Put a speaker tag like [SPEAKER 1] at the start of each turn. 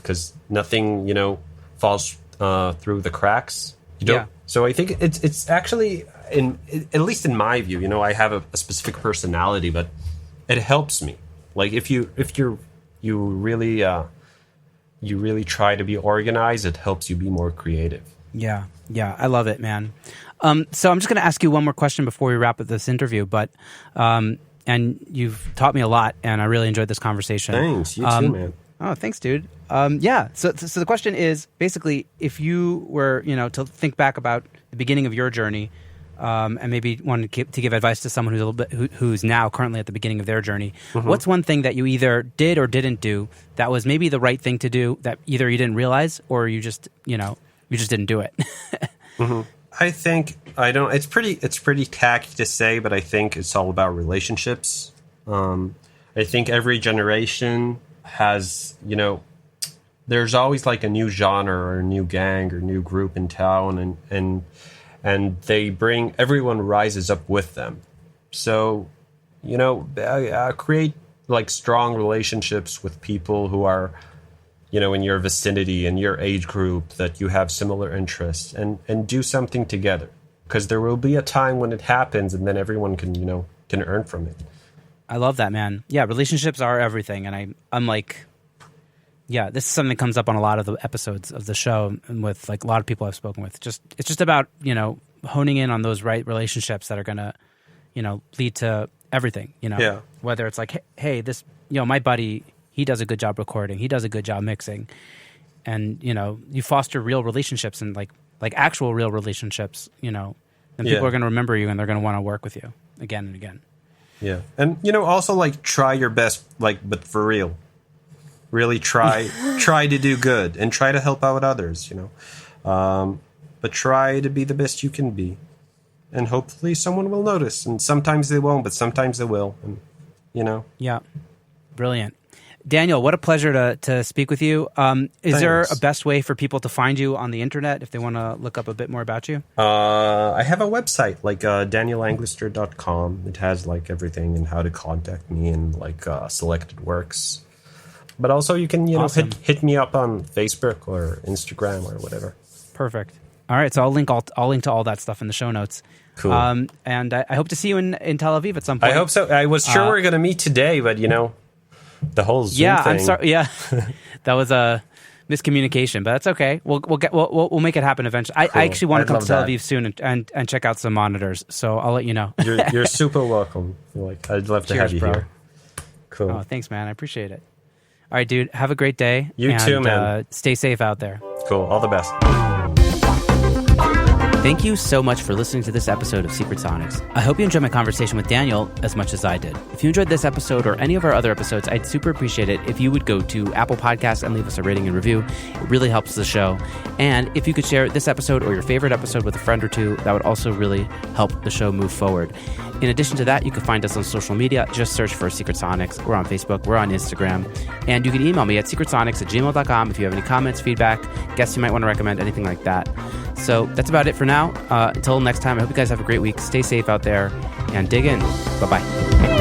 [SPEAKER 1] because nothing, falls through the cracks. You don't. Yeah. So I think it's actually, at least in my view, I have a specific personality, but it helps me. Like if you really try to be organized, it helps you be more creative.
[SPEAKER 2] Yeah, I love it, man. So I'm just going to ask you one more question before we wrap up this interview, but and you've taught me a lot, and I really enjoyed this conversation.
[SPEAKER 1] Thanks, you too, man.
[SPEAKER 2] Oh, thanks, dude. Yeah. So the question is basically, if you were, to think back about the beginning of your journey, and maybe wanted to give advice to someone who's now currently at the beginning of their journey, what's one thing that you either did or didn't do that was maybe the right thing to do that either you didn't realize or you just didn't do it?
[SPEAKER 1] I think It's pretty tacky to say, but I think it's all about relationships. I think every generation has, there's always like a new genre or a new gang or new group in town, and they bring, everyone rises up with them. So, create like strong relationships with people who are, in your vicinity and your age group, that you have similar interests, and do something together, because there will be a time when it happens, and then everyone can earn from it.
[SPEAKER 2] I love that, man. Yeah, relationships are everything, and I'm like, yeah, this is something that comes up on a lot of the episodes of the show, and with like a lot of people I've spoken with. It's just about honing in on those right relationships that are gonna lead to everything.
[SPEAKER 1] Yeah.
[SPEAKER 2] Whether it's like, hey, this my buddy, he does a good job recording, he does a good job mixing, and you foster real relationships and like actual real relationships. Then people are gonna remember you, and they're gonna want to work with you again and again.
[SPEAKER 1] Yeah. And, also, like, try your best, like, but for real. Really try to do good and try to help out others, But try to be the best you can be. And hopefully someone will notice. And sometimes they won't, but sometimes they will. And,
[SPEAKER 2] Yeah. Brilliant. Daniel, what a pleasure to speak with you. Is there a best way for people to find you on the internet if they want to look up a bit more about you?
[SPEAKER 1] I have a website, like danielanglister.com. It has like everything and how to contact me and like selected works. But also you can awesome. hit me up on Facebook or Instagram or whatever.
[SPEAKER 2] Perfect. All right, so I'll link to all that stuff in the show notes.
[SPEAKER 1] Cool.
[SPEAKER 2] And I hope to see you in Tel Aviv at some point.
[SPEAKER 1] I hope so. I was sure we were going to meet today, but the whole Zoom thing.
[SPEAKER 2] I'm sorry. Yeah, that was a miscommunication, but that's okay. We'll make it happen eventually. Cool. I actually want to come to Tel Aviv soon and check out some monitors. So I'll let you know.
[SPEAKER 1] You're super welcome. I'd love to have you here. Cool.
[SPEAKER 2] Oh, thanks, man. I appreciate it. All right, dude. Have a great day.
[SPEAKER 1] You too, man.
[SPEAKER 2] Stay safe out there.
[SPEAKER 1] Cool. All the best.
[SPEAKER 2] Thank you so much for listening to this episode of Secret Sonics. I hope you enjoyed my conversation with Daniel as much as I did. If you enjoyed this episode or any of our other episodes, I'd super appreciate it if you would go to Apple Podcasts and leave us a rating and review. It really helps the show. And if you could share this episode or your favorite episode with a friend or two, that would also really help the show move forward. In addition to that, you can find us on social media. Just search for Secret Sonics. We're on Facebook. We're on Instagram. And you can email me at secretsonics@gmail.com if you have any comments, feedback, guests you might want to recommend, anything like that. So that's about it for now. Until next time, I hope you guys have a great week. Stay safe out there and dig in. Bye-bye.